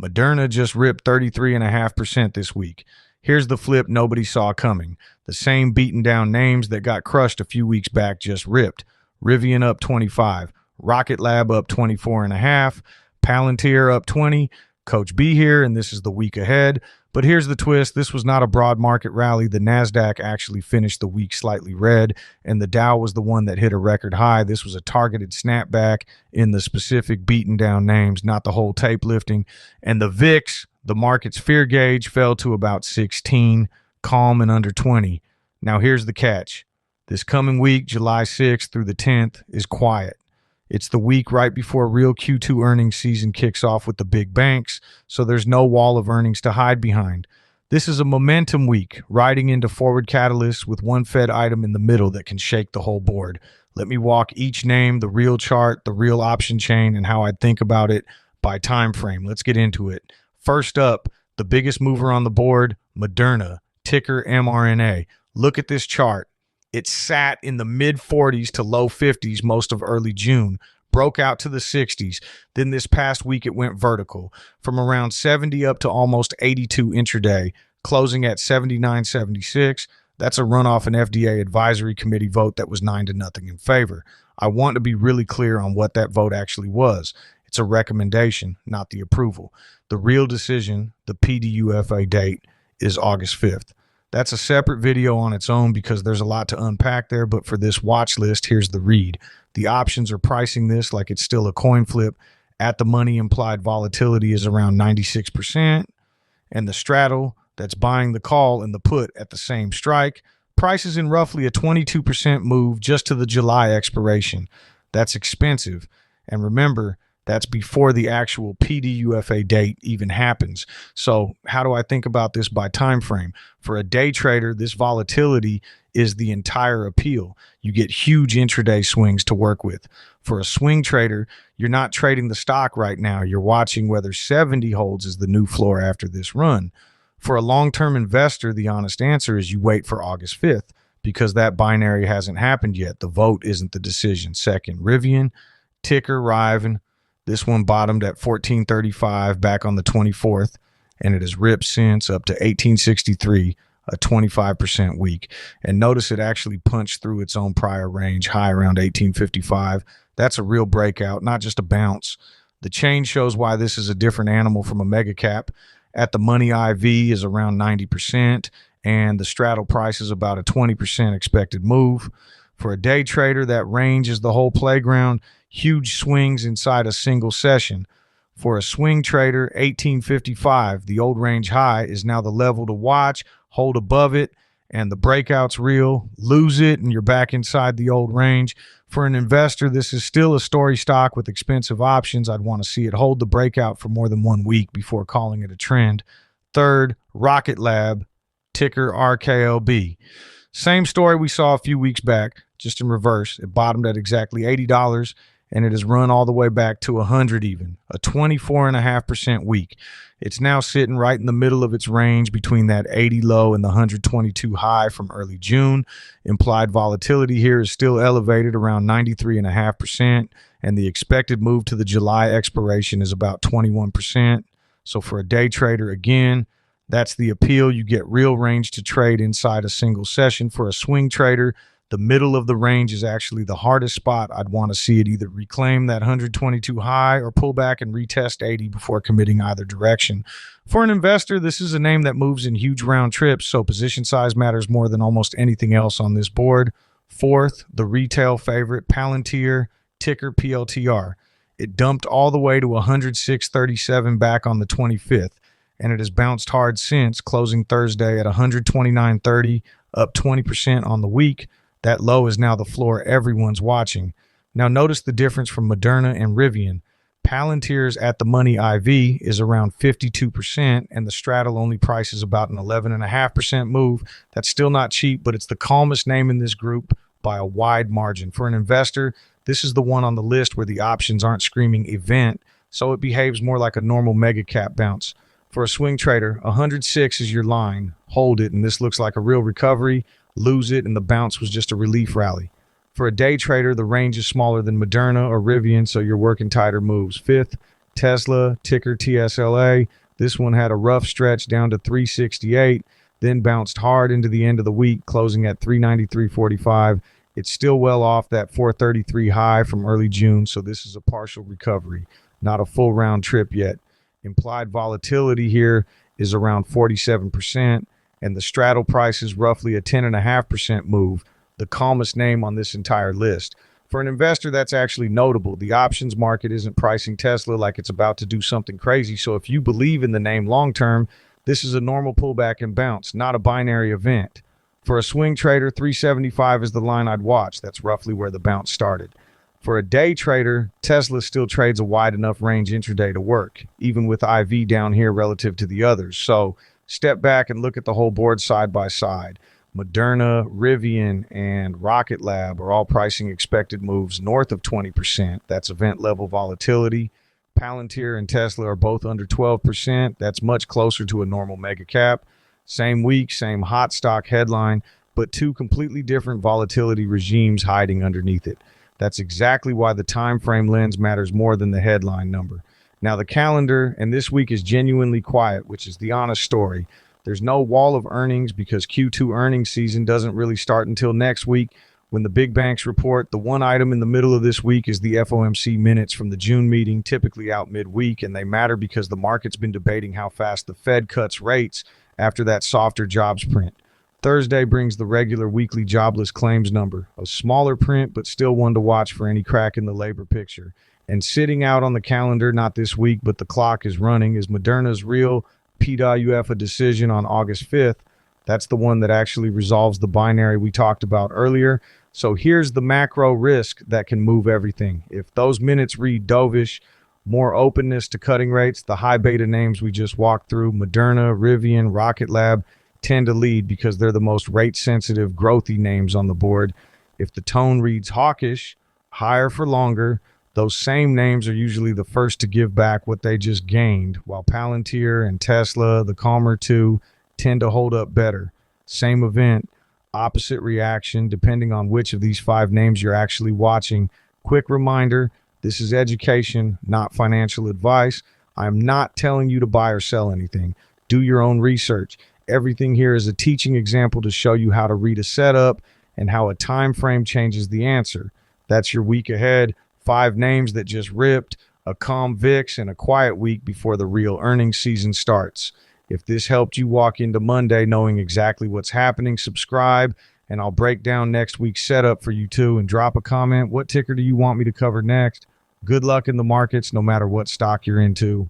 Moderna just ripped 33.5% this week. Here's the flip nobody saw coming. The same beaten down names that got crushed a few weeks back just ripped. Rivian up 25, Rocket Lab up 24.5, Palantir up 20. Coach B here, and this is the week ahead. But here's the twist. This was not a broad market rally. The NASDAQ actually finished the week slightly red, and the Dow was the one that hit a record high. This was a targeted snapback in the specific beaten down names, not the whole tape lifting. And the VIX, the market's fear gauge, fell to about 16, calm and under 20. Now here's the catch. This coming week, July 6th through the 10th, is quiet. It's the week right before real Q2 earnings season kicks off with the big banks, so there's no wall of earnings to hide behind. This is a momentum week, riding into forward catalysts with one Fed item in the middle that can shake the whole board. Let me walk each name, the real chart, the real option chain, and how I think about it by time frame. Let's get into it. First up, the biggest mover on the board, Moderna, ticker MRNA. Look at this chart. It sat in the mid-40s to low 50s most of early June, broke out to the 60s. Then this past week, it went vertical from around 70 up to almost 82 intraday, closing at 79.76. That's a run off an FDA advisory committee vote that was 9-0 in favor. I want to be really clear on what that vote actually was. It's a recommendation, not the approval. The real decision, the PDUFA date, is August 5th. That's a separate video on its own because there's a lot to unpack there, but for this watch list, here's the read. The options are pricing this like it's still a coin flip. At the money, implied volatility is around 96%, and the straddle that's buying the call and the put at the same strike prices in roughly a 22% move just to the July expiration. That's expensive. And remember, that's before the actual PDUFA date even happens. So how do I think about this by time frame? For a day trader, this volatility is the entire appeal. You get huge intraday swings to work with. For a swing trader, you're not trading the stock right now. You're watching whether 70 holds as the new floor after this run. For a long-term investor, the honest answer is you wait for August 5th because that binary hasn't happened yet. The vote isn't the decision. Second, Rivian, ticker RIVN. This one bottomed at 1435 back on the 24th, and it has ripped since up to 1863, a 25% week. And notice it actually punched through its own prior range high around 1855. That's a real breakout, not just a bounce. The chain shows why this is a different animal from a mega cap. At the money, IV is around 90%, and the straddle price is about a 20% expected move. For a day trader, that range is the whole playground. Huge swings inside a single session. For a swing trader, 1855, the old range high, is now the level to watch. Hold above it, and the breakout's real. Lose it, and you're back inside the old range. For an investor, this is still a story stock with expensive options. I'd want to see it hold the breakout for more than 1 week before calling it a trend. Third, Rocket Lab, ticker RKLB. Same story we saw a few weeks back, just in reverse. It bottomed at exactly $80, and it has run all the way back to 100 even, a 24.5% week. It's now sitting right in the middle of its range between that 80 low and the 122 high from early June. Implied volatility here is still elevated around 93.5%, and the expected move to the July expiration is about 21%. So for a day trader, again, that's the appeal. You get real range to trade inside a single session. For a swing trader, the middle of the range is actually the hardest spot. I'd want to see it either reclaim that 122 high or pull back and retest 80 before committing either direction. For an investor, this is a name that moves in huge round trips, so position size matters more than almost anything else on this board. Fourth, the retail favorite, Palantir, ticker PLTR. It dumped all the way to 106.37 back on the 25th. And it has bounced hard since, closing Thursday at 129.30, up 20% on the week. That low is now the floor everyone's watching. Now notice the difference from Moderna and Rivian. Palantir's at the money IV is around 52%, and the straddle only prices about an 11.5% move. That's still not cheap, but it's the calmest name in this group by a wide margin. For an investor, this is the one on the list where the options aren't screaming event, so it behaves more like a normal mega cap bounce. For a swing trader, 106 is your line. Hold it, and this looks like a real recovery. Lose it, and the bounce was just a relief rally. For a day trader, the range is smaller than Moderna or Rivian, so you're working tighter moves. Fifth, Tesla, ticker TSLA. This one had a rough stretch down to 368, then bounced hard into the end of the week, closing at 393.45. It's still well off that 433 high from early June, so this is a partial recovery, not a full round trip yet. Implied volatility here is around 47%, and the straddle price is roughly a 10.5% move, the calmest name on this entire list. For an investor, that's actually notable. The options market isn't pricing Tesla like it's about to do something crazy, so if you believe in the name long term, this is a normal pullback and bounce, not a binary event. For a swing trader, 375 is the line I'd watch. That's roughly where the bounce started. For a day trader, Tesla still trades a wide enough range intraday to work, even with IV down here relative to the others. So step back and look at the whole board side by side. Moderna, Rivian, and Rocket Lab are all pricing expected moves north of 20%. That's event level volatility. Palantir and Tesla are both under 12%. That's much closer to a normal mega cap. Same week, same hot stock headline, but two completely different volatility regimes hiding underneath it. That's exactly why the time frame lens matters more than the headline number. Now the calendar, and this week is genuinely quiet, which is the honest story. There's no wall of earnings because Q2 earnings season doesn't really start until next week when the big banks report. The one item in the middle of this week is the FOMC minutes from the June meeting, typically out midweek, and they matter because the market's been debating how fast the Fed cuts rates after that softer jobs print. Thursday brings the regular weekly jobless claims number, a smaller print, but still one to watch for any crack in the labor picture. And sitting out on the calendar, not this week, but the clock is running, is Moderna's real PWF decision on August 5th. That's the one that actually resolves the binary we talked about earlier. So here's the macro risk that can move everything. If those minutes read dovish, more openness to cutting rates, the high beta names we just walked through, Moderna, Rivian, Rocket Lab, tend to lead because they're the most rate-sensitive, growthy names on the board. If the tone reads hawkish, higher for longer, those same names are usually the first to give back what they just gained, while Palantir and Tesla, the calmer two, tend to hold up better. Same event, opposite reaction, depending on which of these five names you're actually watching. Quick reminder, this is education, not financial advice. I'm not telling you to buy or sell anything. Do your own research. Everything here is a teaching example to show you how to read a setup and how a time frame changes the answer. That's your week ahead. 5 names that just ripped, a calm VIX, and a quiet week before the real earnings season starts. If this helped you walk into Monday knowing exactly what's happening, subscribe, and I'll break down next week's setup for you too. And drop a comment. What ticker do you want me to cover next? Good luck in the markets, no matter what stock you're into.